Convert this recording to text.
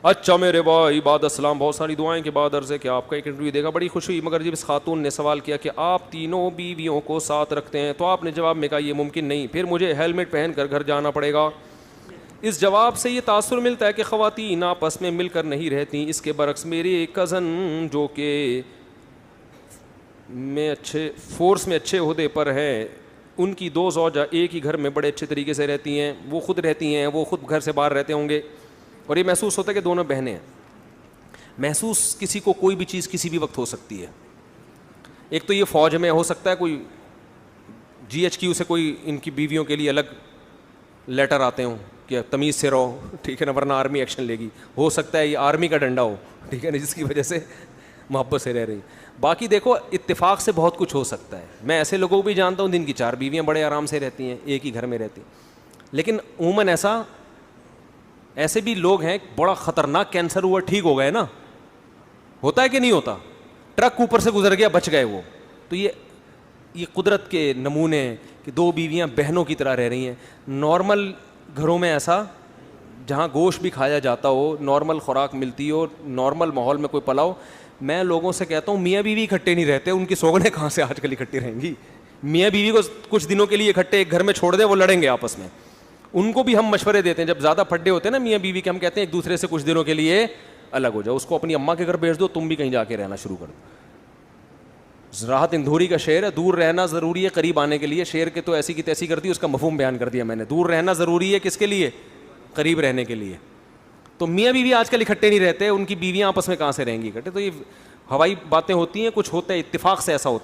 اچھا میرے بھائی بعد السلام، بہت ساری دعائیں کے بعد عرض ہے کہ آپ کا ایک انٹرویو دیکھا، بڑی خوشی ہوئی، مگر جب اس خاتون نے سوال کیا کہ آپ تینوں بیویوں کو ساتھ رکھتے ہیں تو آپ نے جواب میں کہا یہ ممکن نہیں، پھر مجھے ہیلمٹ پہن کر گھر جانا پڑے گا۔ اس جواب سے یہ تاثر ملتا ہے کہ خواتین آپس میں مل کر نہیں رہتی۔ اس کے برعکس میری کزن جو کہ فورس میں اچھے عہدے پر ہے، ان کی دو زوجہ ایک ہی گھر میں بڑے اچھے طریقے سے رہتی ہیں، وہ خود رہتی ہیں، وہ خود گھر سے باہر رہتے ہوں گے، اور یہ محسوس ہوتا ہے کہ دونوں بہنیں ہیں۔ محسوس کسی کو کوئی بھی چیز کسی بھی وقت ہو سکتی ہے۔ ایک تو یہ فوج میں ہو سکتا ہے، کوئی جی ایچ کیو سے کوئی ان کی بیویوں کے لیے الگ لیٹر آتے ہوں کہ تمیز سے رہو، ٹھیک ہے نا، ورنہ آرمی ایکشن لے گی۔ ہو سکتا ہے یہ آرمی کا ڈنڈا ہو، ٹھیک ہے نا، جس کی وجہ سے محبت سے رہ رہی۔ باقی دیکھو اتفاق سے بہت کچھ ہو سکتا ہے۔ میں ایسے لوگوں کو بھی جانتا ہوں جن کی 4 بیویاں بڑے آرام سے رہتی ہیں، ایک ہی گھر میں رہتی ہیں، لیکن عموماً ایسے بھی لوگ ہیں، بڑا خطرناک کینسر ہوا ٹھیک ہو گئے نا، ہوتا ہے کہ نہیں ہوتا، ٹرک اوپر سے گزر گیا بچ گئے وہ۔ تو یہ قدرت کے نمونے ہیں کہ 2 بیویاں بہنوں کی طرح رہ رہی ہیں۔ نارمل گھروں میں ایسا، جہاں گوشت بھی کھایا جاتا ہو، نارمل خوراک ملتی ہو، نارمل ماحول میں کوئی پلا ہو، میں لوگوں سے کہتا ہوں میاں بیوی اکٹھے نہیں رہتے، ان کی سوگنیں کہاں سے آج کل اکٹھی رہیں گی؟ میاں بیوی کو کچھ دنوں کے لیے اکٹھے ایک گھر میں چھوڑ دیں، وہ لڑیں گے آپس میں۔ ان کو بھی ہم مشورے دیتے ہیں، جب زیادہ پھڈے ہوتے ہیں نا میاں بیوی کے، ہم کہتے ہیں ایک دوسرے سے کچھ دنوں کے لیے الگ ہو جاؤ، اس کو اپنی اماں کے گھر بھیج دو، تم بھی کہیں جا کے رہنا شروع کر دو۔ راحت اندھوری کا شعر ہے، دور رہنا ضروری ہے قریب آنے کے لیے۔ شعر کے تو ایسی کی تیسی کر دی، اس کا مفہوم بیان کر دیا میں نے۔ دور رہنا ضروری ہے کس کے لیے؟ قریب رہنے کے لیے۔ تو میاں بیوی آج کل اکٹھے نہیں رہتے، ان کی بیویاں آپس میں کہاں سے رہیں گی اکٹھے؟ تو یہ ہوائی باتیں ہوتی ہیں، کچھ ہوتا ہے اتفاق سے ایسا ہوتا ہے۔